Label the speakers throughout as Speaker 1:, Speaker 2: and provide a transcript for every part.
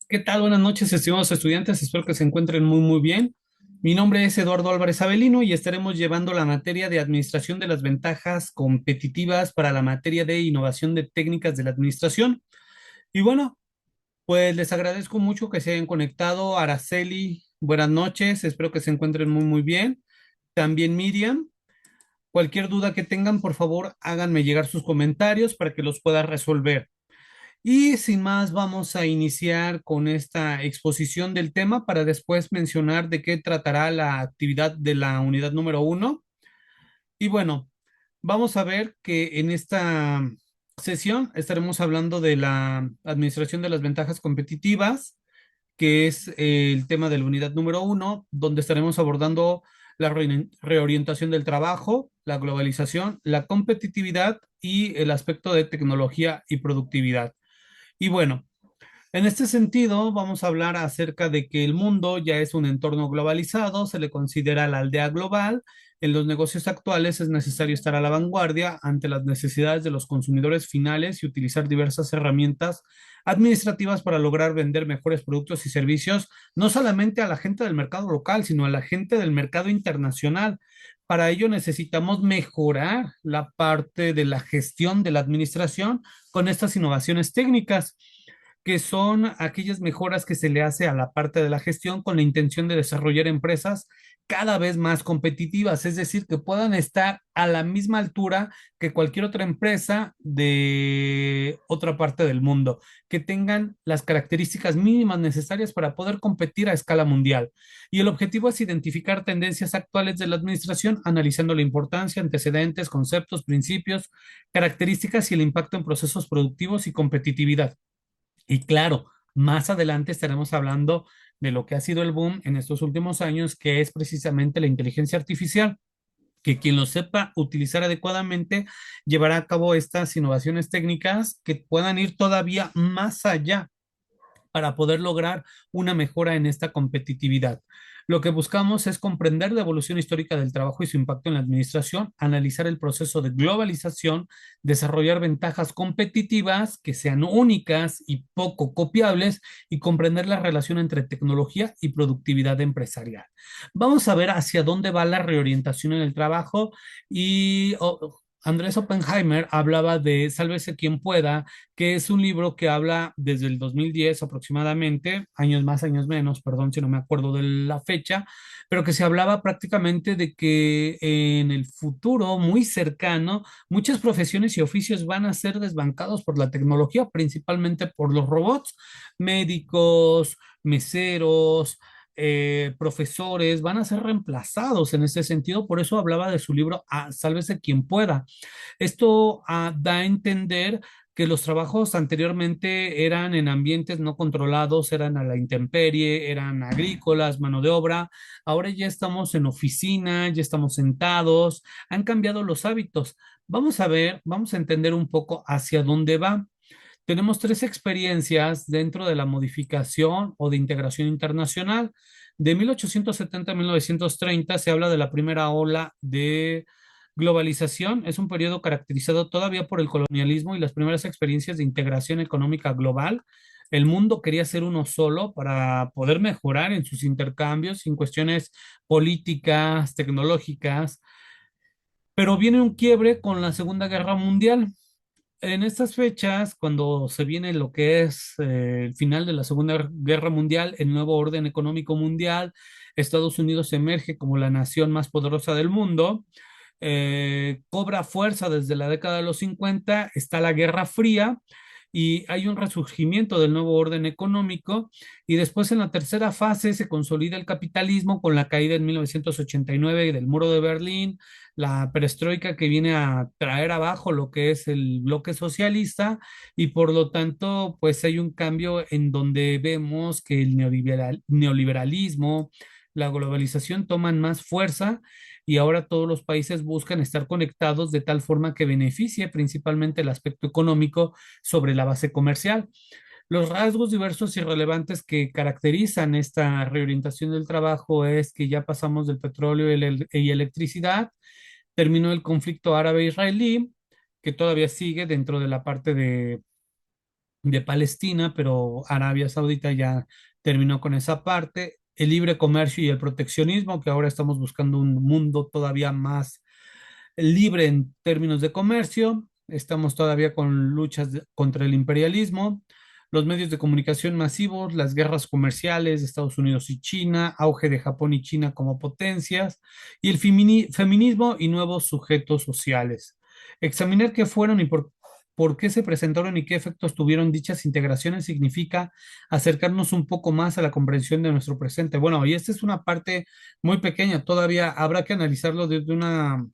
Speaker 1: ¿Qué tal? Buenas noches, estimados estudiantes. Espero que se encuentren muy bien. Mi nombre es Eduardo Álvarez Avelino y estaremos llevando la materia de administración de las ventajas competitivas para la materia de innovación de técnicas de la administración. Y bueno, pues les agradezco mucho que se hayan conectado. Araceli, buenas noches. Espero que se encuentren muy bien. También Miriam. Cualquier duda que tengan, por favor, háganme llegar sus comentarios para que los pueda resolver. Y sin más, vamos a iniciar con esta exposición del tema para después mencionar de qué tratará la actividad de la unidad número uno. Y bueno, vamos a ver que en esta sesión estaremos hablando de la administración de las ventajas competitivas, que es el tema de la unidad número uno, donde estaremos abordando la reorientación del trabajo, la globalización, la competitividad y el aspecto de tecnología y productividad. Y bueno, en este sentido, vamos a hablar acerca de que el mundo ya es un entorno globalizado, se le considera la aldea global. En los negocios actuales es necesario estar a la vanguardia ante las necesidades de los consumidores finales y utilizar diversas herramientas administrativas para lograr vender mejores productos y servicios, no solamente a la gente del mercado local, sino a la gente del mercado internacional. Para ello necesitamos mejorar la parte de la gestión de la administración con estas innovaciones técnicas, que son aquellas mejoras que se le hace a la parte de la gestión con la intención de desarrollar empresas cada vez más competitivas, es decir, que puedan estar a la misma altura que cualquier otra empresa de otra parte del mundo, que tengan las características mínimas necesarias para poder competir a escala mundial. Y el objetivo es identificar tendencias actuales de la administración, analizando la importancia, antecedentes, conceptos, principios, características y el impacto en procesos productivos y competitividad. Y claro, más adelante estaremos hablando de lo que ha sido el boom en estos últimos años, que es precisamente la inteligencia artificial, que quien lo sepa utilizar adecuadamente llevará a cabo estas innovaciones técnicas que puedan ir todavía más allá para poder lograr una mejora en esta competitividad. Lo que buscamos es comprender la evolución histórica del trabajo y su impacto en la administración, analizar el proceso de globalización, desarrollar ventajas competitivas que sean únicas y poco copiables y comprender la relación entre tecnología y productividad empresarial. Vamos a ver hacia dónde va la reorientación en el trabajo y Andrés Oppenheimer hablaba de Sálvese quien pueda, que es un libro que habla desde el 2010 aproximadamente, años más, años menos, perdón si no me acuerdo de la fecha, pero que se hablaba prácticamente de que en el futuro muy cercano, muchas profesiones y oficios van a ser desbancados por la tecnología, principalmente por los robots, médicos, meseros, profesores van a ser reemplazados en ese sentido. Por eso hablaba de su libro Sálvese quien pueda. Esto da a entender que los trabajos anteriormente eran en ambientes no controlados, eran a la intemperie, eran agrícolas, mano de obra. Ahora ya estamos en oficina, ya estamos sentados, han cambiado los hábitos. Vamos a ver, vamos a entender un poco hacia dónde va. Tenemos tres experiencias dentro de la modificación o de integración internacional. De 1870 a 1930 se habla de la primera ola de globalización. Es un periodo caracterizado todavía por el colonialismo y las primeras experiencias de integración económica global. El mundo quería ser uno solo para poder mejorar en sus intercambios en cuestiones políticas, tecnológicas, pero viene un quiebre con la Segunda Guerra Mundial. En estas fechas, cuando se viene lo que es el final de la Segunda Guerra Mundial, el nuevo orden económico mundial, Estados Unidos emerge como la nación más poderosa del mundo, cobra fuerza desde la década de los 50, está la Guerra Fría y hay un resurgimiento del nuevo orden económico y después en la tercera fase se consolida el capitalismo con la caída en 1989 del muro de Berlín, la perestroika que viene a traer abajo lo que es el bloque socialista y por lo tanto pues hay un cambio en donde vemos que el neoliberalismo, la globalización toman más fuerza y ahora todos los países buscan estar conectados de tal forma que beneficie principalmente el aspecto económico sobre la base comercial. Los rasgos diversos y relevantes que caracterizan esta reorientación del trabajo es que ya pasamos del petróleo y electricidad, terminó el conflicto árabe-israelí, que todavía sigue dentro de la parte de de Palestina, pero Arabia Saudita ya terminó con esa parte. El libre comercio y el proteccionismo, que ahora estamos buscando un mundo todavía más libre en términos de comercio. Estamos todavía con luchas contra el imperialismo, los medios de comunicación masivos, las guerras comerciales de Estados Unidos y China, auge de Japón y China como potencias, y el feminismo y nuevos sujetos sociales. Examinar qué fueron y por qué se presentaron y qué efectos tuvieron dichas integraciones significa acercarnos un poco más a la comprensión de nuestro presente. Bueno, y esta es una parte muy pequeña, todavía habrá que analizarlo desde una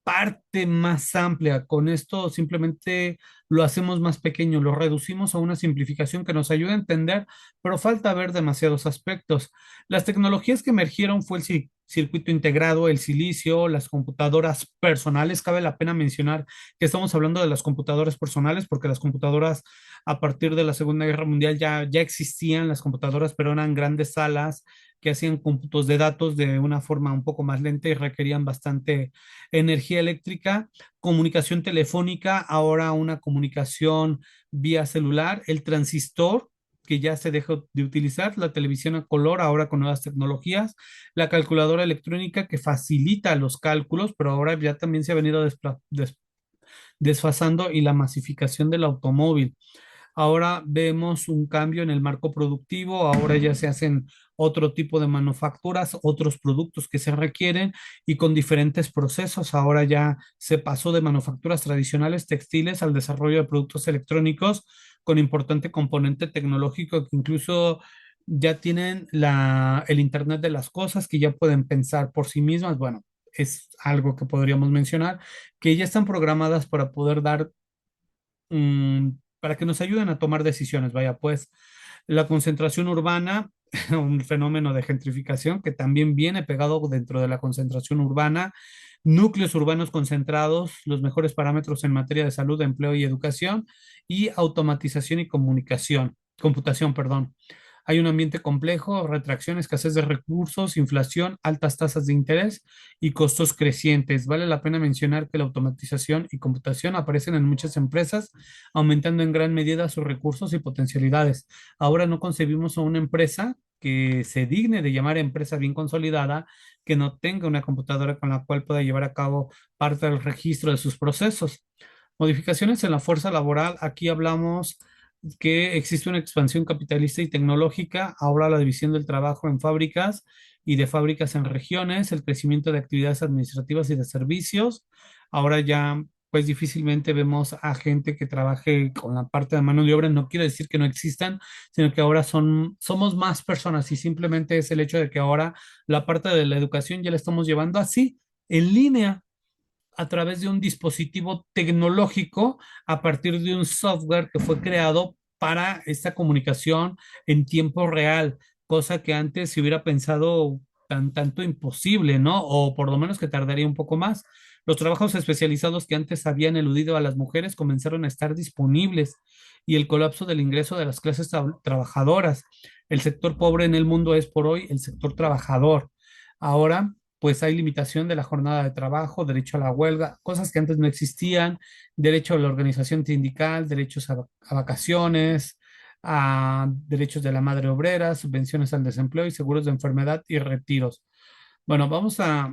Speaker 1: parte más amplia. Con esto simplemente lo hacemos más pequeño, lo reducimos a una simplificación que nos ayuda a entender, pero falta ver demasiados aspectos. Las tecnologías que emergieron fue el circuito integrado, el silicio, las computadoras personales. Cabe la pena mencionar que estamos hablando de las computadoras personales porque las computadoras a partir de la Segunda Guerra Mundial ya existían las computadoras, pero eran grandes salas que hacían cómputos de datos de una forma un poco más lenta y requerían bastante energía eléctrica, comunicación telefónica, ahora una comunicación vía celular, el transistor, que ya se dejó de utilizar, la televisión a color, ahora con nuevas tecnologías, la calculadora electrónica que facilita los cálculos, pero ahora ya también se ha venido desfasando y la masificación del automóvil. Ahora vemos un cambio en el marco productivo, ahora ya se hacen otro tipo de manufacturas, otros productos que se requieren y con diferentes procesos. Ahora ya se pasó de manufacturas tradicionales textiles al desarrollo de productos electrónicos con importante componente tecnológico que incluso ya tienen el Internet de las cosas, que ya pueden pensar por sí mismas. Bueno, es algo que podríamos mencionar, que ya están programadas para poder dar para que nos ayuden a tomar decisiones. Vaya, pues la concentración urbana, un fenómeno de gentrificación que también viene pegado dentro de la concentración urbana, núcleos urbanos concentrados, los mejores parámetros en materia de salud, empleo y educación, y automatización y computación, perdón. Hay un ambiente complejo, retracción, escasez de recursos, inflación, altas tasas de interés y costos crecientes. Vale la pena mencionar que la automatización y computación aparecen en muchas empresas, aumentando en gran medida sus recursos y potencialidades. Ahora no concebimos a una empresa que se digne de llamar empresa bien consolidada, que no tenga una computadora con la cual pueda llevar a cabo parte del registro de sus procesos. Modificaciones en la fuerza laboral. Aquí hablamos que existe una expansión capitalista y tecnológica, ahora la división del trabajo en fábricas y de fábricas en regiones, el crecimiento de actividades administrativas y de servicios. Ahora ya, pues difícilmente vemos a gente que trabaje con la parte de mano de obra. No quiero decir que no existan, sino que ahora somos más personas y simplemente es el hecho de que ahora la parte de la educación ya la estamos llevando así, en línea a través de un dispositivo tecnológico a partir de un software que fue creado para esta comunicación en tiempo real, cosa que antes se hubiera pensado tanto imposible, ¿no? O por lo menos que tardaría un poco más. Los trabajos especializados que antes habían eludido a las mujeres comenzaron a estar disponibles y el colapso del ingreso de las clases trabajadoras. El sector pobre en el mundo es por hoy el sector trabajador. Ahora pues hay limitación de la jornada de trabajo, derecho a la huelga, cosas que antes no existían, derecho a la organización sindical, derechos a vacaciones, a derechos de la madre obrera, subvenciones al desempleo y seguros de enfermedad y retiros. Bueno, vamos a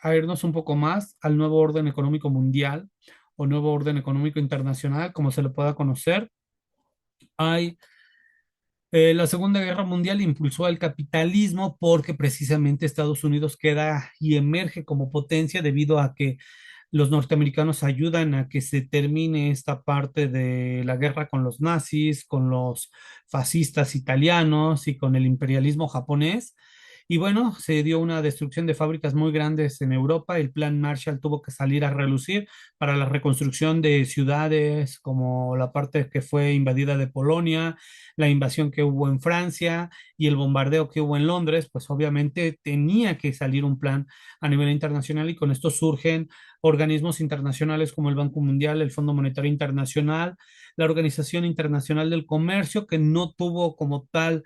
Speaker 1: irnos un poco más al nuevo orden económico mundial o nuevo orden económico internacional, como se le pueda conocer. Hay la Segunda Guerra Mundial impulsó el capitalismo porque precisamente Estados Unidos queda y emerge como potencia debido a que los norteamericanos ayudan a que se termine esta parte de la guerra con los nazis, con los fascistas italianos y con el imperialismo japonés. Y bueno, se dio una destrucción de fábricas muy grandes en Europa. El plan Marshall tuvo que salir a relucir para la reconstrucción de ciudades como la parte que fue invadida de Polonia, la invasión que hubo en Francia y el bombardeo que hubo en Londres. Pues obviamente tenía que salir un plan a nivel internacional y con esto surgen organismos internacionales como el Banco Mundial, el Fondo Monetario Internacional, la Organización Internacional del Comercio, que no tuvo como tal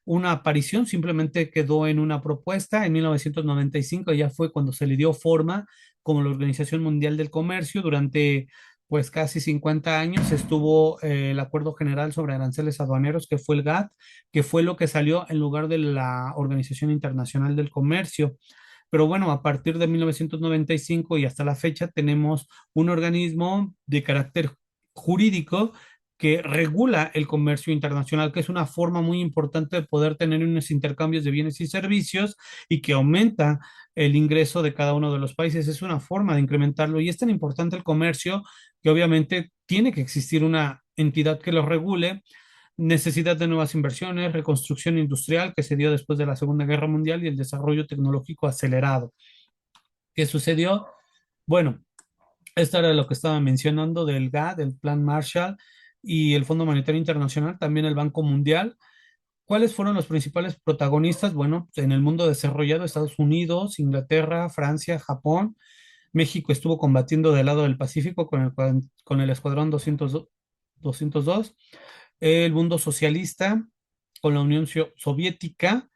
Speaker 1: una aparición, simplemente quedó en una propuesta. En 1995 ya fue cuando se le dio forma como la Organización Mundial del Comercio. Durante pues casi 50 años estuvo el Acuerdo General sobre Aranceles Aduaneros, que fue el GATT, que fue lo que salió en lugar de la Organización Internacional del Comercio. Pero bueno, a partir de 1995 y hasta la fecha tenemos un organismo de carácter jurídico que regula el comercio internacional, que es una forma muy importante de poder tener unos intercambios de bienes y servicios y que aumenta el ingreso de cada uno de los países. Es una forma de incrementarlo y es tan importante el comercio que obviamente tiene que existir una entidad que lo regule, necesidad de nuevas inversiones, reconstrucción industrial que se dio después de la Segunda Guerra Mundial y el desarrollo tecnológico acelerado. ¿Qué sucedió? Bueno, esto era lo que estaba mencionando del GATT, del Plan Marshall y el Fondo Monetario Internacional, también el Banco Mundial. ¿Cuáles fueron los principales protagonistas? Bueno, en el mundo desarrollado, Estados Unidos, Inglaterra, Francia, Japón. México estuvo combatiendo del lado del Pacífico con el Escuadrón 202. El mundo socialista con la Unión Soviética,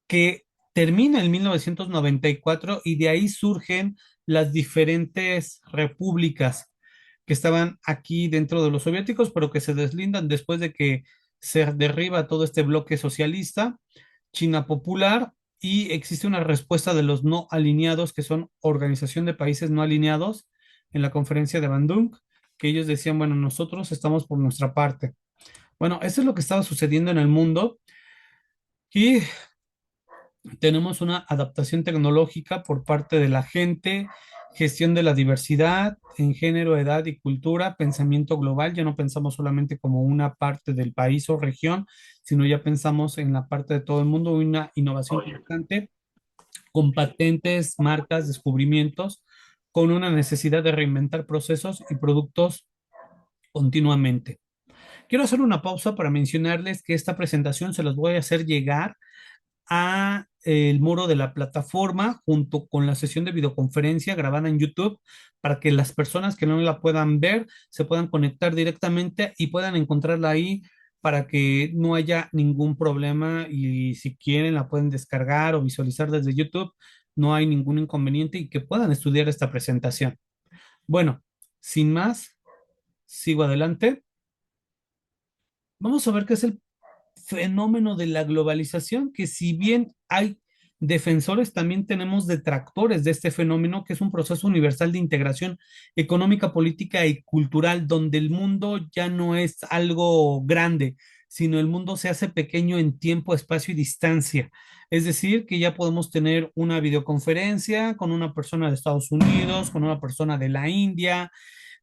Speaker 1: que termina en 1994 y de ahí surgen las diferentes repúblicas que estaban aquí dentro de los soviéticos, pero que se deslindan después de que se derriba todo este bloque socialista, China Popular, y existe una respuesta de los no alineados, que son Organización de Países No Alineados, en la conferencia de Bandung, que ellos decían, bueno, nosotros estamos por nuestra parte. Bueno, eso es lo que estaba sucediendo en el mundo y tenemos una adaptación tecnológica por parte de la gente, gestión de la diversidad en género, edad y cultura, pensamiento global. Ya no pensamos solamente como una parte del país o región, sino ya pensamos en la parte de todo el mundo, una innovación constante con patentes, marcas, descubrimientos, con una necesidad de reinventar procesos y productos continuamente. Quiero hacer una pausa para mencionarles que esta presentación se las voy a hacer llegar a el muro de la plataforma junto con la sesión de videoconferencia grabada en YouTube para que las personas que no la puedan ver se puedan conectar directamente y puedan encontrarla ahí para que no haya ningún problema y si quieren la pueden descargar o visualizar desde YouTube, no hay ningún inconveniente y que puedan estudiar esta presentación. Bueno, sin más, sigo adelante. Vamos a ver qué es el fenómeno de la globalización, que si bien hay defensores, también tenemos detractores de este fenómeno, que es un proceso universal de integración económica, política y cultural, donde el mundo ya no es algo grande, sino el mundo se hace pequeño en tiempo, espacio y distancia. Es decir, que ya podemos tener una videoconferencia con una persona de Estados Unidos, con una persona de la India,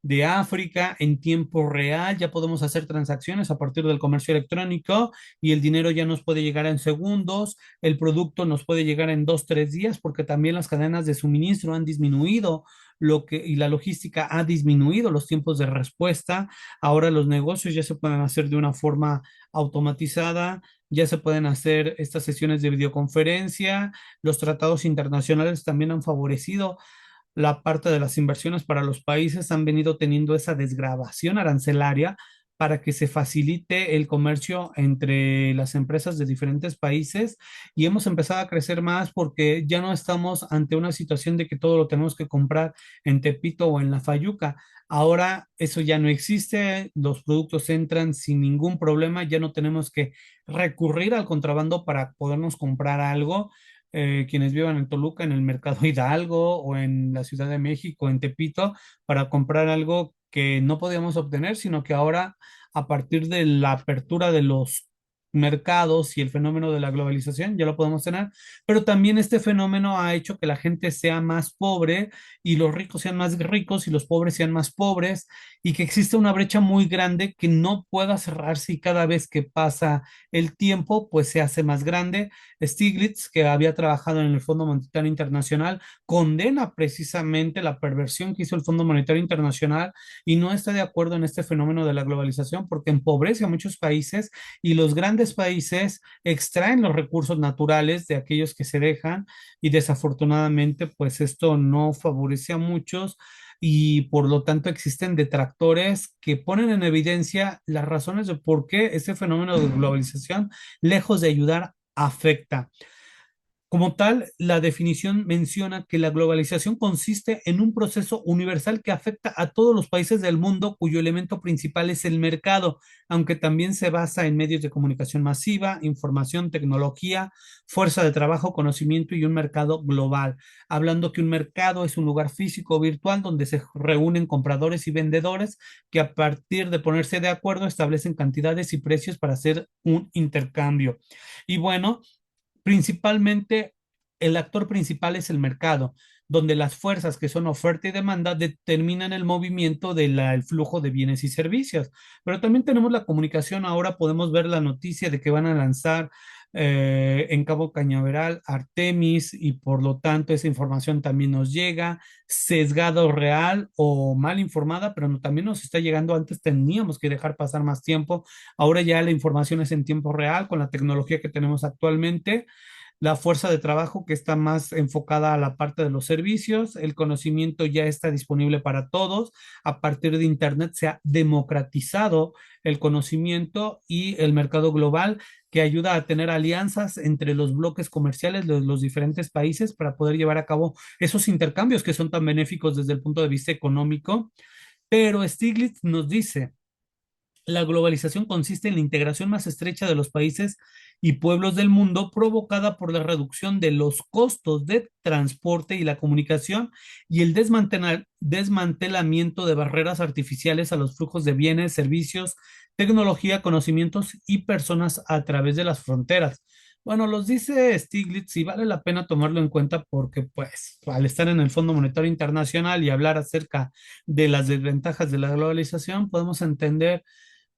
Speaker 1: de África en tiempo real, ya podemos hacer transacciones a partir del comercio electrónico y el dinero ya nos puede llegar en segundos, el producto nos puede llegar en 2, 3 días porque también las cadenas de suministro han disminuido y la logística ha disminuido los tiempos de respuesta. Ahora los negocios ya se pueden hacer de una forma automatizada, ya se pueden hacer estas sesiones de videoconferencia, los tratados internacionales también han favorecido la parte de las inversiones para los países han venido teniendo esa desgravación arancelaria para que se facilite el comercio entre las empresas de diferentes países y hemos empezado a crecer más porque ya no estamos ante una situación de que todo lo tenemos que comprar en Tepito o en La Fayuca. Ahora eso ya no existe, los productos entran sin ningún problema, ya no tenemos que recurrir al contrabando para podernos comprar algo. Quienes vivan en Toluca, en el Mercado Hidalgo o en la Ciudad de México, en Tepito, para comprar algo que no podíamos obtener, sino que ahora, a partir de la apertura de los mercados y el fenómeno de la globalización, ya lo podemos tener, pero también este fenómeno ha hecho que la gente sea más pobre y los ricos sean más ricos y los pobres sean más pobres y que existe una brecha muy grande que no pueda cerrarse y cada vez que pasa el tiempo, pues se hace más grande. Stiglitz, que había trabajado en el Fondo Monetario Internacional, condena precisamente la perversión que hizo el Fondo Monetario Internacional y no está de acuerdo en este fenómeno de la globalización porque empobrece a muchos países y los grandes países extraen los recursos naturales de aquellos que se dejan y desafortunadamente pues esto no favorece a muchos y por lo tanto existen detractores que ponen en evidencia las razones de por qué ese fenómeno de globalización, lejos de ayudar, afecta. Como tal, la definición menciona que la globalización consiste en un proceso universal que afecta a todos los países del mundo cuyo elemento principal es el mercado, aunque también se basa en medios de comunicación masiva, información, tecnología, fuerza de trabajo, conocimiento y un mercado global. Hablando que un mercado es un lugar físico o virtual donde se reúnen compradores y vendedores que a partir de ponerse de acuerdo establecen cantidades y precios para hacer un intercambio. Y bueno, principalmente, el actor principal es el mercado, donde las fuerzas que son oferta y demanda determinan el movimiento del flujo de bienes y servicios. Pero también tenemos la comunicación. Ahora podemos ver la noticia de que van a lanzar en Cabo Cañaveral Artemis y por lo tanto esa información también nos llega sesgado real o mal informada, pero también nos está llegando. Antes teníamos que dejar pasar más tiempo. Ahora ya la información es en tiempo real con la tecnología que tenemos actualmente, la fuerza de trabajo que está más enfocada a la parte de los servicios, el conocimiento ya está disponible para todos, a partir de Internet se ha democratizado el conocimiento y el mercado global que ayuda a tener alianzas entre los bloques comerciales de los diferentes países para poder llevar a cabo esos intercambios que son tan benéficos desde el punto de vista económico. Pero Stiglitz nos dice, la globalización consiste en la integración más estrecha de los países y pueblos del mundo provocada por la reducción de los costos de transporte y la comunicación y el desmantelamiento de barreras artificiales a los flujos de bienes, servicios, tecnología, conocimientos y personas a través de las fronteras. Bueno, los dice Stiglitz y vale la pena tomarlo en cuenta porque, pues, al estar en el Fondo Monetario Internacional y hablar acerca de las desventajas de la globalización, podemos entender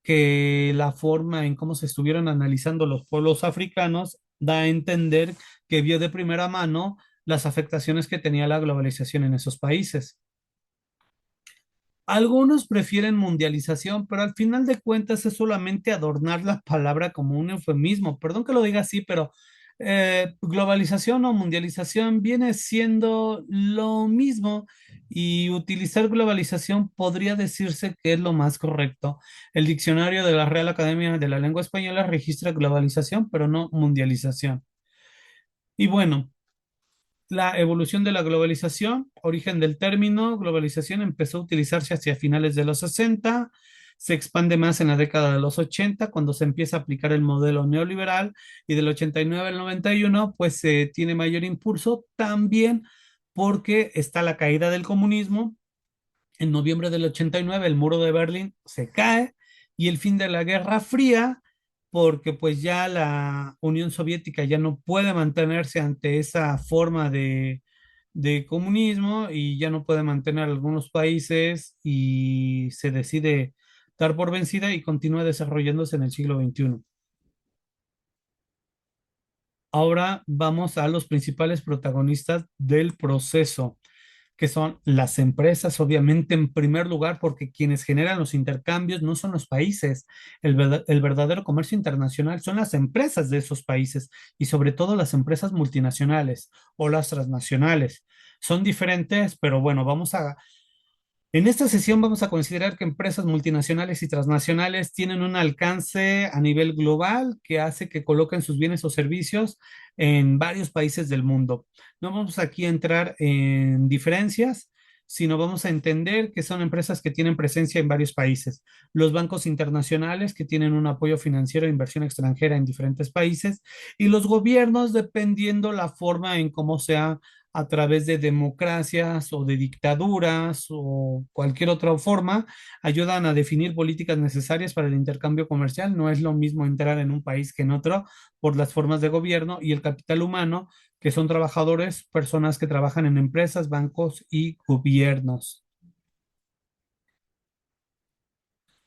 Speaker 1: que la forma en cómo se estuvieron analizando los pueblos africanos da a entender que vio de primera mano las afectaciones que tenía la globalización en esos países. Algunos prefieren mundialización, pero al final de cuentas es solamente adornar la palabra como un eufemismo. Perdón que lo diga así, pero globalización o mundialización viene siendo lo mismo y utilizar globalización podría decirse que es lo más correcto. El diccionario de la Real Academia de la Lengua Española registra globalización, pero no mundialización. Y bueno, la evolución de la globalización, origen del término, globalización empezó a utilizarse hacia finales de los 60, se expande más en la década de los 80, cuando se empieza a aplicar el modelo neoliberal, y del 89 al 91, pues se tiene mayor impulso también porque está la caída del comunismo. En noviembre del 89 el muro de Berlín se cae y el fin de la Guerra Fría, porque pues ya la Unión Soviética ya no puede mantenerse ante esa forma de comunismo y ya no puede mantener algunos países y se decide dar por vencida y continúa desarrollándose en el siglo XXI. Ahora vamos a los principales protagonistas del proceso, que son las empresas, obviamente en primer lugar, porque quienes generan los intercambios no son los países. El verdadero comercio internacional son las empresas de esos países y sobre todo las empresas multinacionales o las transnacionales. Son diferentes, pero bueno, en esta sesión vamos a considerar que empresas multinacionales y transnacionales tienen un alcance a nivel global que hace que coloquen sus bienes o servicios en varios países del mundo. No vamos aquí a entrar en diferencias, sino vamos a entender que son empresas que tienen presencia en varios países. Los bancos internacionales que tienen un apoyo financiero e inversión extranjera en diferentes países y los gobiernos dependiendo la forma en cómo sea a través de democracias o de dictaduras o cualquier otra forma, ayudan a definir políticas necesarias para el intercambio comercial. No es lo mismo entrar en un país que en otro por las formas de gobierno y el capital humano, que son trabajadores, personas que trabajan en empresas, bancos y gobiernos.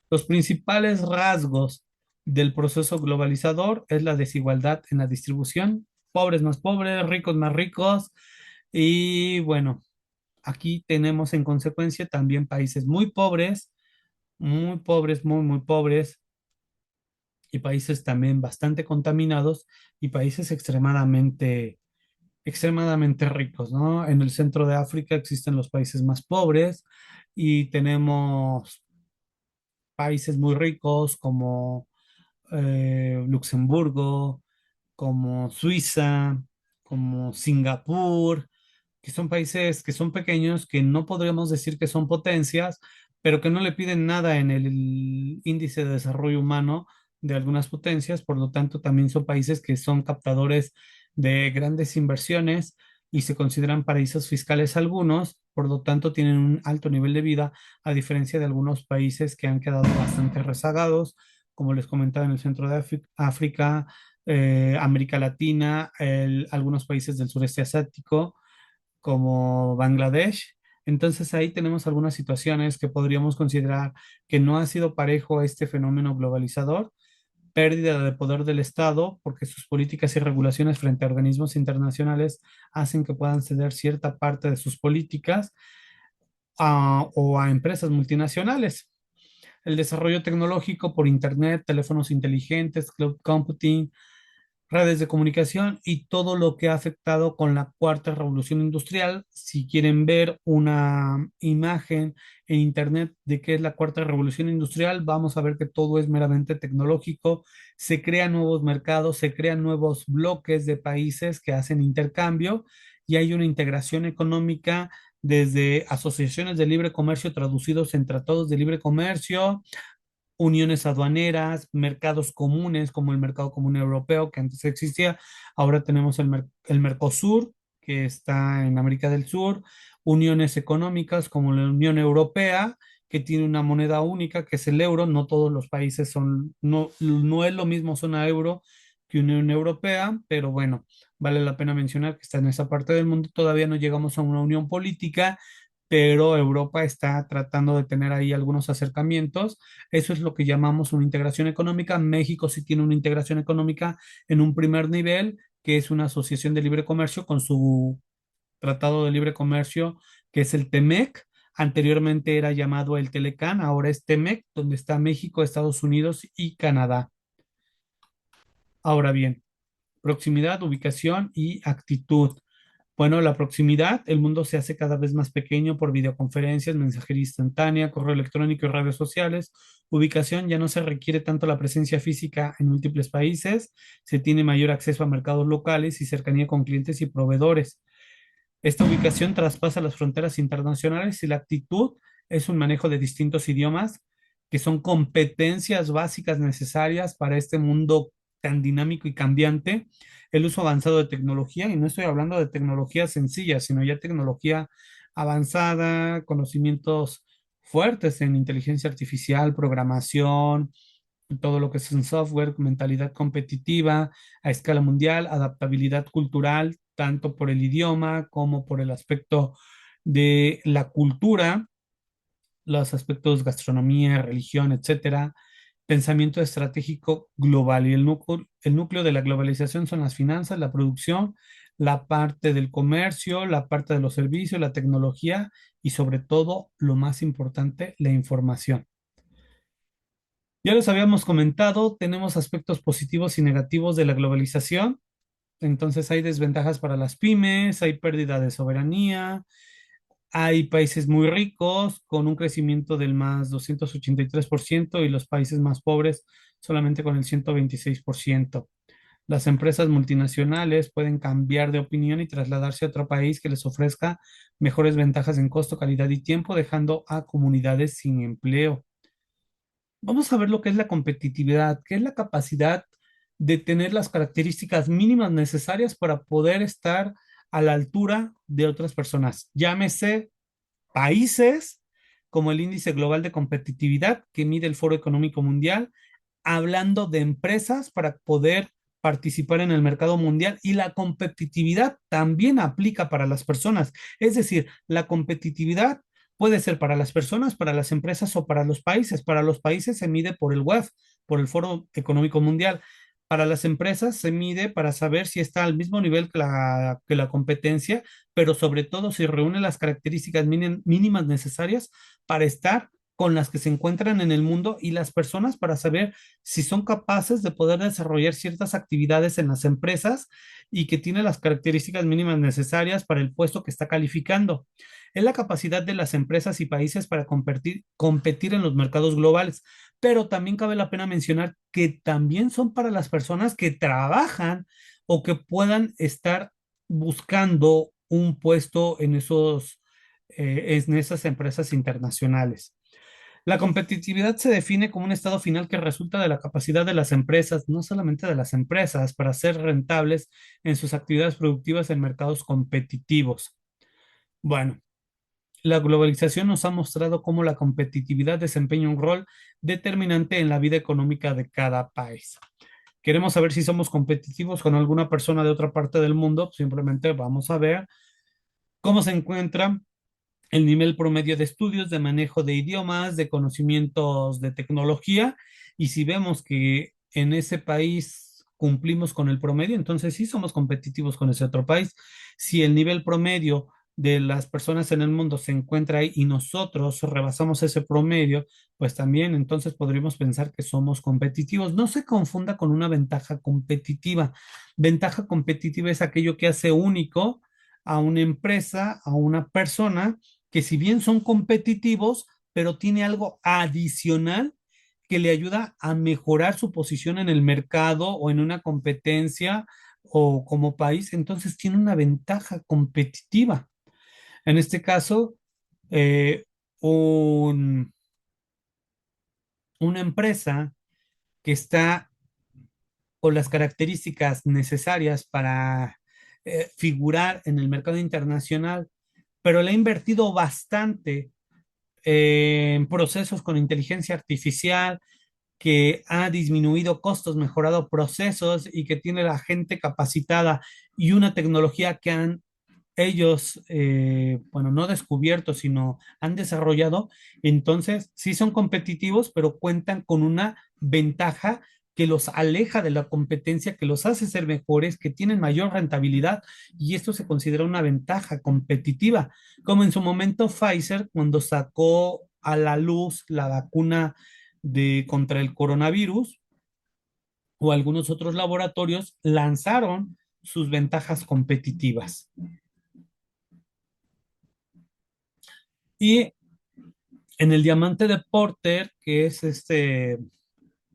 Speaker 1: Los principales rasgos del proceso globalizador es la desigualdad en la distribución, pobres más pobres, ricos más ricos, y bueno, aquí tenemos en consecuencia también países muy pobres, muy pobres, y países también bastante contaminados y países extremadamente ricos, ¿no? En el centro de África existen los países más pobres y tenemos países muy ricos como Luxemburgo, como Suiza, como Singapur, que son países que son pequeños, que no podríamos decir que son potencias, pero que no le piden nada en el índice de desarrollo humano de algunas potencias, por lo tanto también son países que son captadores de grandes inversiones y se consideran paraísos fiscales algunos, por lo tanto tienen un alto nivel de vida, a diferencia de algunos países que han quedado bastante rezagados, como les comentaba en el centro de África, América Latina, algunos países del sureste asiático como Bangladesh. Entonces ahí tenemos algunas situaciones que podríamos considerar que no ha sido parejo este fenómeno globalizador, pérdida de poder del Estado, porque sus políticas y regulaciones frente a organismos internacionales hacen que puedan ceder cierta parte de sus políticas o a empresas multinacionales. El desarrollo tecnológico por Internet, teléfonos inteligentes, cloud computing, redes de comunicación y todo lo que ha afectado con la cuarta revolución industrial. Si quieren ver una imagen en internet de qué es la cuarta revolución industrial, vamos a ver que todo es meramente tecnológico. Se crean nuevos mercados, se crean nuevos bloques de países que hacen intercambio y hay una integración económica desde asociaciones de libre comercio traducidos en tratados de libre comercio, uniones aduaneras, mercados comunes como el mercado común europeo que antes existía, ahora tenemos el Mercosur que está en América del Sur, uniones económicas como la Unión Europea que tiene una moneda única que es el euro, no todos los países son, no es lo mismo zona euro que Unión Europea, pero bueno, vale la pena mencionar que está en esa parte del mundo, todavía no llegamos a una unión política, pero Europa está tratando de tener ahí algunos acercamientos. Eso es lo que llamamos una integración económica. México sí tiene una integración económica en un primer nivel, que es una asociación de libre comercio con su tratado de libre comercio, que es el TEMEC. Anteriormente era llamado el Telecan, ahora es TEMEC, donde está México, Estados Unidos y Canadá. Ahora bien, proximidad, ubicación y actitud. Bueno, la proximidad, el mundo se hace cada vez más pequeño por videoconferencias, mensajería instantánea, correo electrónico y redes sociales. Ubicación, ya no se requiere tanto la presencia física en múltiples países, se tiene mayor acceso a mercados locales y cercanía con clientes y proveedores. Esta ubicación traspasa las fronteras internacionales y la actitud es un manejo de distintos idiomas que son competencias básicas necesarias para este mundo tan dinámico y cambiante. El uso avanzado de tecnología, y no estoy hablando de tecnología sencilla, sino ya tecnología avanzada, conocimientos fuertes en inteligencia artificial, programación, todo lo que es en software, mentalidad competitiva a escala mundial, adaptabilidad cultural, tanto por el idioma como por el aspecto de la cultura, los aspectos gastronomía, religión, etcétera. Pensamiento estratégico global y el núcleo de la globalización son las finanzas, la producción, la parte del comercio, la parte de los servicios, la tecnología y sobre todo, lo más importante, la información. Ya les habíamos comentado, tenemos aspectos positivos y negativos de la globalización. Entonces hay desventajas para las pymes, hay pérdida de soberanía, hay países muy ricos con un crecimiento del más 283% y los países más pobres solamente con el 126%. Las empresas multinacionales pueden cambiar de opinión y trasladarse a otro país que les ofrezca mejores ventajas en costo, calidad y tiempo, dejando a comunidades sin empleo. Vamos a ver lo que es la competitividad, que es la capacidad de tener las características mínimas necesarias para poder estar a la altura de otras personas. Llámese países como el Índice Global de Competitividad que mide el Foro Económico Mundial, hablando de empresas para poder participar en el mercado mundial y la competitividad también aplica para las personas. Es decir, la competitividad puede ser para las personas, para las empresas o para los países. Para los países se mide por el WEF, por el Foro Económico Mundial. Para las empresas se mide para saber si está al mismo nivel que la competencia, pero sobre todo si reúne las características mínimas necesarias para estar con las que se encuentran en el mundo y las personas para saber si son capaces de poder desarrollar ciertas actividades en las empresas y que tiene las características mínimas necesarias para el puesto que está calificando. Es la capacidad de las empresas y países para competir en los mercados globales, pero también cabe la pena mencionar que también son para las personas que trabajan o que puedan estar buscando un puesto en esas empresas internacionales. La competitividad se define como un estado final que resulta de la capacidad de las empresas, no solamente de las empresas, para ser rentables en sus actividades productivas en mercados competitivos. Bueno, la globalización nos ha mostrado cómo la competitividad desempeña un rol determinante en la vida económica de cada país. Queremos saber si somos competitivos con alguna persona de otra parte del mundo, simplemente vamos a ver cómo se encuentra el nivel promedio de estudios, de manejo de idiomas, de conocimientos de tecnología, y si vemos que en ese país cumplimos con el promedio, entonces sí somos competitivos con ese otro país. Si el nivel promedio de las personas en el mundo se encuentra ahí y nosotros rebasamos ese promedio, pues también entonces podríamos pensar que somos competitivos. No se confunda con una ventaja competitiva. Ventaja competitiva es aquello que hace único a una empresa, a una persona, que si bien son competitivos, pero tiene algo adicional que le ayuda a mejorar su posición en el mercado o en una competencia o como país, entonces tiene una ventaja competitiva. En este caso, eh, un- una empresa que está con las características necesarias para figurar en el mercado internacional, pero le ha invertido bastante en procesos con inteligencia artificial, que ha disminuido costos, mejorado procesos y que tiene la gente capacitada y una tecnología que han ellos, bueno, no descubierto, sino han desarrollado, entonces sí son competitivos, pero cuentan con una ventaja que los aleja de la competencia, que los hace ser mejores, que tienen mayor rentabilidad, y esto se considera una ventaja competitiva, como en su momento Pfizer, cuando sacó a la luz la vacuna contra el coronavirus, o algunos otros laboratorios lanzaron sus ventajas competitivas. Y en el diamante de Porter, que es este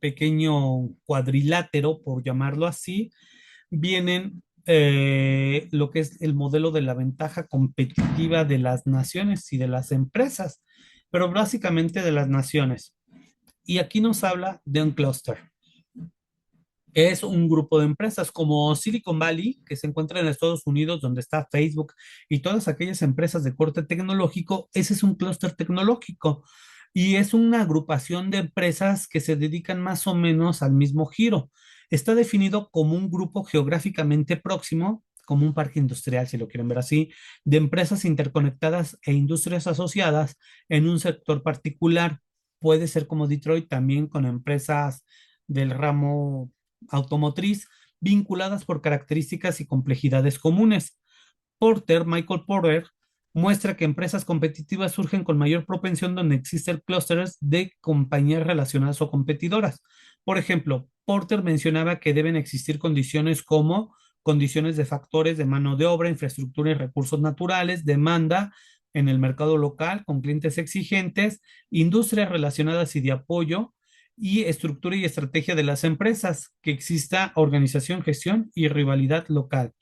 Speaker 1: pequeño cuadrilátero, por llamarlo así, vienen lo que es el modelo de la ventaja competitiva de las naciones y de las empresas, pero básicamente de las naciones. Y aquí nos habla de un clúster, que es un grupo de empresas como Silicon Valley, que se encuentra en Estados Unidos, donde está Facebook y todas aquellas empresas de corte tecnológico. Ese es un clúster tecnológico y es una agrupación de empresas que se dedican más o menos al mismo giro. Está definido como un grupo geográficamente próximo, como un parque industrial, si lo quieren ver así, de empresas interconectadas e industrias asociadas en un sector particular. Puede ser como Detroit, también con empresas del ramo automotriz vinculadas por características y complejidades comunes. Michael Porter, muestra que empresas competitivas surgen con mayor propensión donde existen clústeres de compañías relacionadas o competidoras. Por ejemplo, Porter mencionaba que deben existir condiciones como condiciones de factores de mano de obra, infraestructura y recursos naturales, demanda en el mercado local con clientes exigentes, industrias relacionadas y de apoyo, y estructura y estrategia de las empresas, que exista organización, gestión y rivalidad local.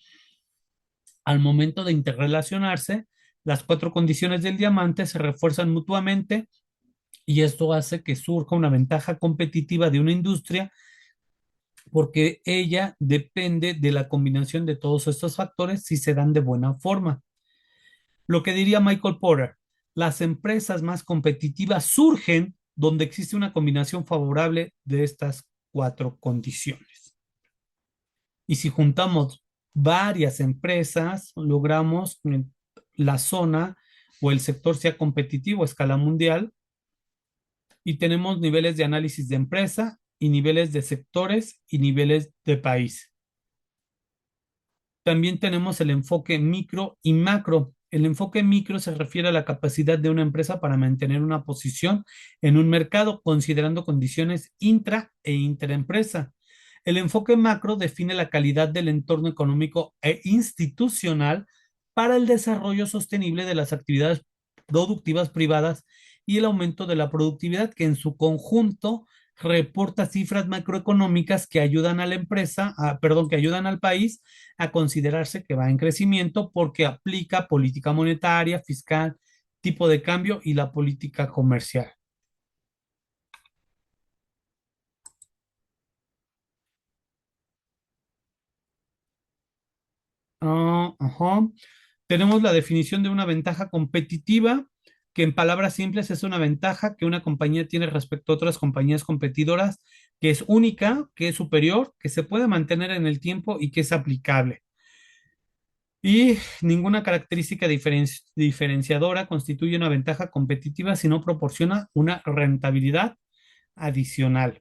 Speaker 1: Al momento de interrelacionarse, las cuatro condiciones del diamante se refuerzan mutuamente y esto hace que surja una ventaja competitiva de una industria porque ella depende de la combinación de todos estos factores si se dan de buena forma. Lo que diría Michael Porter, las empresas más competitivas surgen donde existe una combinación favorable de estas cuatro condiciones. Y si juntamos varias empresas, logramos que la zona o el sector sea competitivo a escala mundial, y tenemos niveles de análisis de empresa y niveles de sectores y niveles de país. También tenemos el enfoque micro y macro. El enfoque micro se refiere a la capacidad de una empresa para mantener una posición en un mercado, considerando condiciones intra e interempresa. El enfoque macro define la calidad del entorno económico e institucional para el desarrollo sostenible de las actividades productivas privadas y el aumento de la productividad, que en su conjunto reporta cifras macroeconómicas que ayudan a la empresa, perdón, que ayudan al país a considerarse que va en crecimiento porque aplica política monetaria, fiscal, tipo de cambio y la política comercial. Ajá. Tenemos la definición de una ventaja competitiva, que en palabras simples es una ventaja que una compañía tiene respecto a otras compañías competidoras, que es única, que es superior, que se puede mantener en el tiempo y que es aplicable. Y ninguna característica diferenciadora constituye una ventaja competitiva si no proporciona una rentabilidad adicional.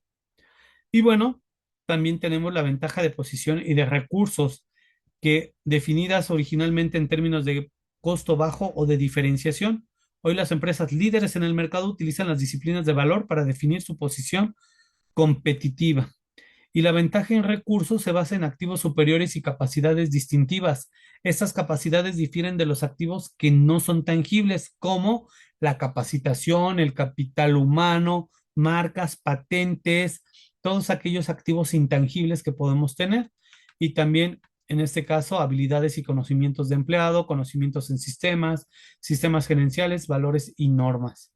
Speaker 1: Y bueno, también tenemos la ventaja de posición y de recursos, que definidas originalmente en términos de costo bajo o de diferenciación, hoy las empresas líderes en el mercado utilizan las disciplinas de valor para definir su posición competitiva. Y la ventaja en recursos se basa en activos superiores y capacidades distintivas. Estas capacidades difieren de los activos que no son tangibles, como la capacitación, el capital humano, marcas, patentes, todos aquellos activos intangibles que podemos tener. Y también, en este caso, habilidades y conocimientos de empleado, conocimientos en sistemas, sistemas gerenciales, valores y normas.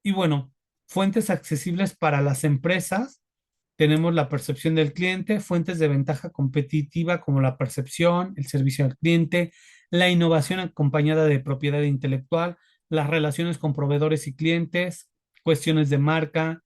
Speaker 1: Y bueno, fuentes accesibles para las empresas. Tenemos la percepción del cliente, fuentes de ventaja competitiva como la percepción, el servicio al cliente, la innovación acompañada de propiedad intelectual, las relaciones con proveedores y clientes, cuestiones de marca,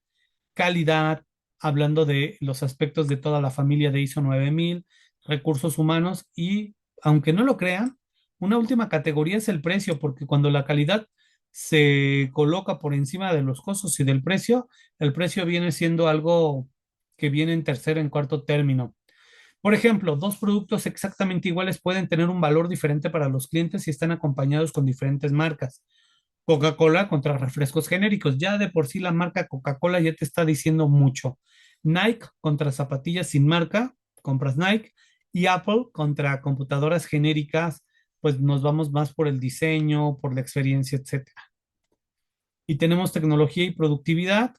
Speaker 1: calidad, hablando de los aspectos de toda la familia de ISO 9000, recursos humanos y, aunque no lo crean, una última categoría es el precio, porque cuando la calidad se coloca por encima de los costos y del precio, el precio viene siendo algo que viene en tercer, en cuarto término. Por ejemplo, dos productos exactamente iguales pueden tener un valor diferente para los clientes si están acompañados con diferentes marcas. Coca-Cola contra refrescos genéricos. Ya de por sí la marca Coca-Cola ya te está diciendo mucho. Nike contra zapatillas sin marca, compras Nike. Y Apple contra computadoras genéricas, pues nos vamos más por el diseño, por la experiencia, etcétera. Y tenemos tecnología y productividad.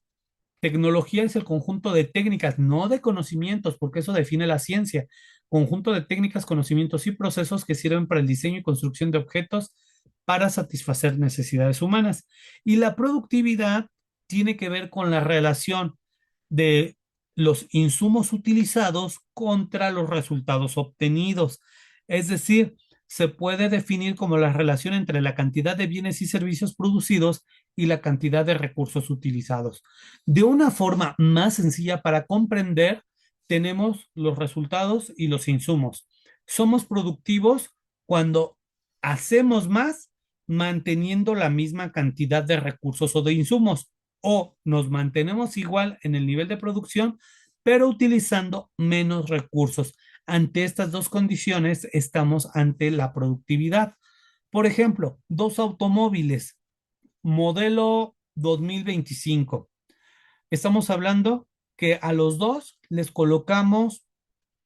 Speaker 1: Tecnología es el conjunto de técnicas, no de conocimientos, porque eso define la ciencia. Conjunto de técnicas, conocimientos y procesos que sirven para el diseño y construcción de objetos para satisfacer necesidades humanas. Y la productividad tiene que ver con la relación de los insumos utilizados contra los resultados obtenidos. Es decir, se puede definir como la relación entre la cantidad de bienes y servicios producidos y la cantidad de recursos utilizados. De una forma más sencilla para comprender, tenemos los resultados y los insumos. Somos productivos cuando hacemos más manteniendo la misma cantidad de recursos o de insumos, o nos mantenemos igual en el nivel de producción, pero utilizando menos recursos. Ante estas dos condiciones estamos ante la productividad. Por ejemplo, dos automóviles, modelo 2025. Estamos hablando que a los dos les colocamos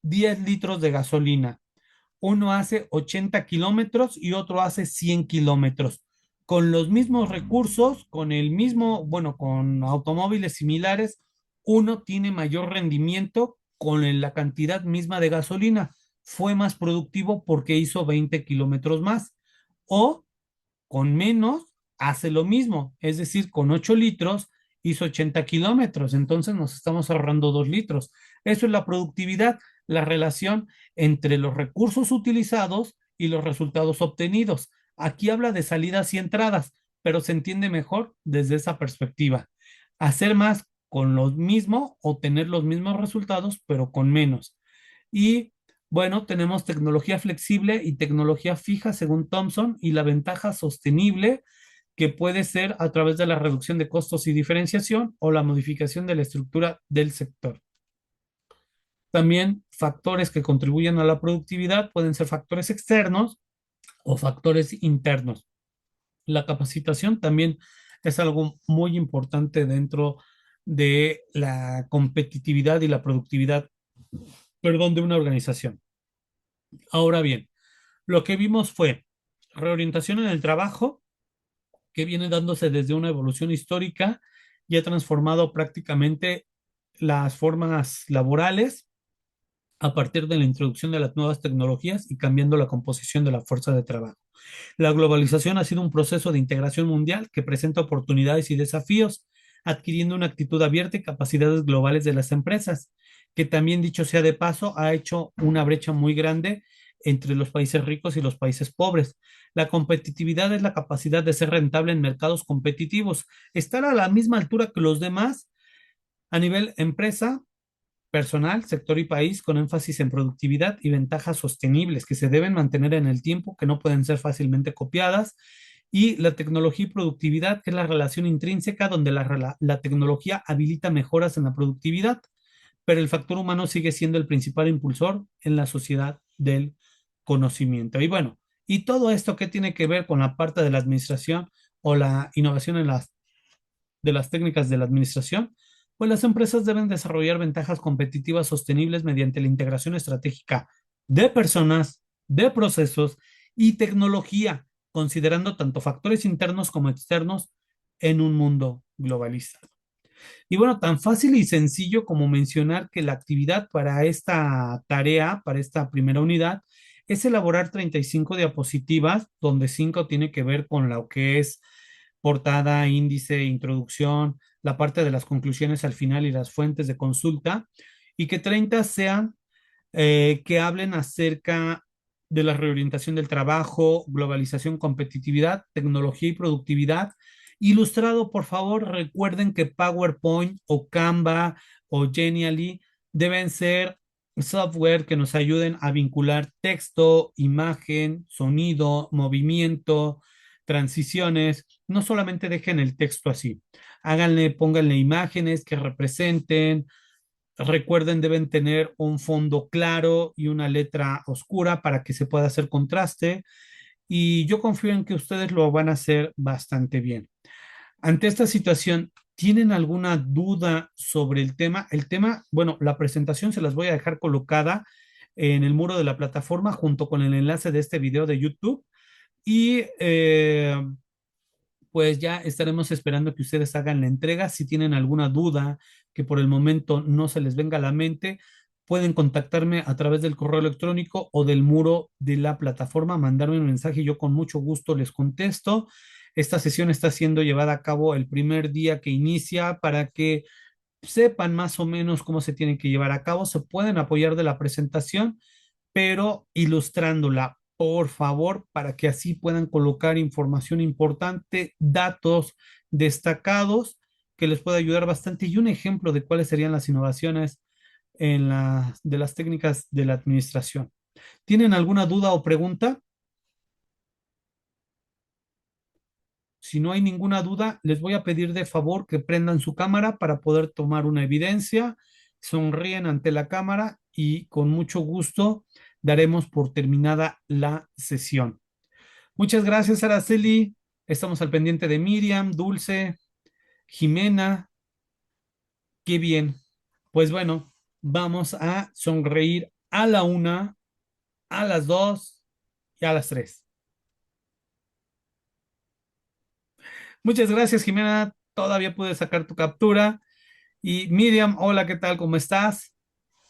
Speaker 1: 10 litros de gasolina. Uno hace 80 kilómetros y otro hace 100 kilómetros. Con los mismos recursos, con el mismo, bueno, con automóviles similares, uno tiene mayor rendimiento con la cantidad misma de gasolina. Fue más productivo porque hizo 20 kilómetros más. O con menos hace lo mismo, es decir, con 8 litros hizo 80 kilómetros, entonces nos estamos ahorrando 2 litros. Eso es la productividad, la relación entre los recursos utilizados y los resultados obtenidos. Aquí habla de salidas y entradas, pero se entiende mejor desde esa perspectiva. Hacer más con lo mismo o tener los mismos resultados, pero con menos. Y bueno, tenemos tecnología flexible y tecnología fija según Thomson y la ventaja sostenible que puede ser a través de la reducción de costos y diferenciación o la modificación de la estructura del sector. También factores que contribuyen a la productividad pueden ser factores externos o factores internos. La capacitación también es algo muy importante dentro de la competitividad y la productividad, perdón, de una organización. Ahora bien, lo que vimos fue reorientación en el trabajo, que viene dándose desde una evolución histórica y ha transformado prácticamente las formas laborales a partir de la introducción de las nuevas tecnologías y cambiando la composición de la fuerza de trabajo. La globalización ha sido un proceso de integración mundial que presenta oportunidades y desafíos, adquiriendo una actitud abierta y capacidades globales de las empresas, que también, dicho sea de paso, ha hecho una brecha muy grande entre los países ricos y los países pobres. La competitividad es la capacidad de ser rentable en mercados competitivos, estar a la misma altura que los demás a nivel empresa, personal, sector y país, con énfasis en productividad y ventajas sostenibles que se deben mantener en el tiempo, que no pueden ser fácilmente copiadas. Y la tecnología y productividad, que es la relación intrínseca donde la tecnología habilita mejoras en la productividad, pero el factor humano sigue siendo el principal impulsor en la sociedad del conocimiento. Y bueno, ¿y todo esto qué tiene que ver con la parte de la administración o la innovación de las técnicas de la administración? Pues las empresas deben desarrollar ventajas competitivas sostenibles mediante la integración estratégica de personas, de procesos y tecnología, considerando tanto factores internos como externos en un mundo globalizado. Y bueno, tan fácil y sencillo como mencionar que la actividad para esta tarea, para esta primera unidad, es elaborar 35 diapositivas, donde 5 tiene que ver con lo que es portada, índice, introducción, la parte de las conclusiones al final y las fuentes de consulta, y que 30 sean que hablen acerca de la reorientación del trabajo, globalización, competitividad, tecnología y productividad. Ilustrado, por favor, recuerden que PowerPoint o Canva o Genially deben ser software que nos ayuden a vincular texto, imagen, sonido, movimiento, transiciones. No solamente dejen el texto así. Háganle, pónganle imágenes que representen. Recuerden, deben tener un fondo claro y una letra oscura para que se pueda hacer contraste. Y yo confío en que ustedes lo van a hacer bastante bien. Ante esta situación, ¿tienen alguna duda sobre el tema? El tema, bueno, la presentación se las voy a dejar colocada en el muro de la plataforma junto con el enlace de este video de YouTube. Y pues ya estaremos esperando que ustedes hagan la entrega. Si tienen alguna duda que por el momento no se les venga a la mente, pueden contactarme a través del correo electrónico o del muro de la plataforma, mandarme un mensaje y yo con mucho gusto les contesto. Esta sesión está siendo llevada a cabo el primer día que inicia para que sepan más o menos cómo se tiene que llevar a cabo. Se pueden apoyar de la presentación, pero ilustrándola, por favor, para que así puedan colocar información importante, datos destacados que les pueda ayudar bastante y un ejemplo de cuáles serían las innovaciones de las técnicas de la administración. ¿Tienen alguna duda o pregunta? Si no hay ninguna duda, les voy a pedir de favor que prendan su cámara para poder tomar una evidencia, sonríen ante la cámara y con mucho gusto daremos por terminada la sesión. Muchas gracias, Araceli. Estamos al pendiente de Miriam, Dulce, Jimena. Qué bien. Pues bueno, vamos a sonreír a la una, a las dos y a las tres. Muchas gracias, Jimena. Todavía pude sacar tu captura. Y Miriam, hola, ¿qué tal? ¿Cómo estás?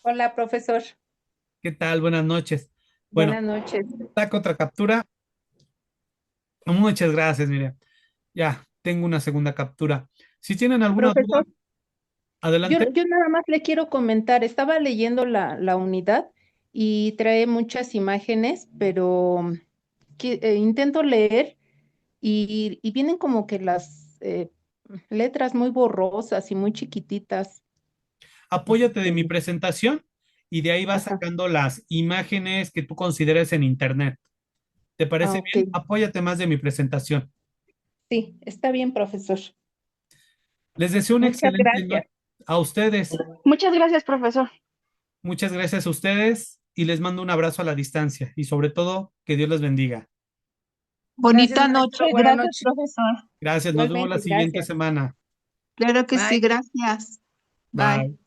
Speaker 2: Hola, profesor.
Speaker 1: ¿Qué tal? Buenas noches. Bueno,
Speaker 2: Buenas noches.
Speaker 1: saco otra captura. Muchas gracias, Miriam. Ya, tengo una segunda captura. Si tienen alguna duda,
Speaker 2: Profesor, yo,
Speaker 1: adelante.
Speaker 2: yo nada más le quiero comentar, estaba leyendo la unidad y trae muchas imágenes, pero intento leer y vienen como que las letras muy borrosas y muy chiquititas.
Speaker 1: Apóyate de
Speaker 2: Este,
Speaker 1: mi presentación y de ahí vas
Speaker 2: ajá.
Speaker 1: sacando las imágenes que tú consideres en internet. ¿Te
Speaker 2: Ah,
Speaker 1: parece
Speaker 2: ok.
Speaker 1: bien? Apóyate más de mi presentación.
Speaker 2: Sí, está bien, profesor.
Speaker 1: Les deseo una
Speaker 2: Muchas
Speaker 1: excelente
Speaker 2: gracias.
Speaker 1: noche a ustedes.
Speaker 3: Muchas gracias, profesor.
Speaker 1: Muchas gracias a ustedes y les mando un abrazo a la distancia y sobre todo que Dios les bendiga.
Speaker 2: Gracias,
Speaker 3: Bonita noche.
Speaker 2: maestro. Buenas
Speaker 3: Gracias,
Speaker 2: noches.
Speaker 3: profesor.
Speaker 1: Gracias, nos vemos la
Speaker 2: Igualmente,
Speaker 1: siguiente
Speaker 2: gracias.
Speaker 1: semana.
Speaker 3: Claro que sí,
Speaker 2: Bye.
Speaker 3: gracias. Bye.
Speaker 1: Bye.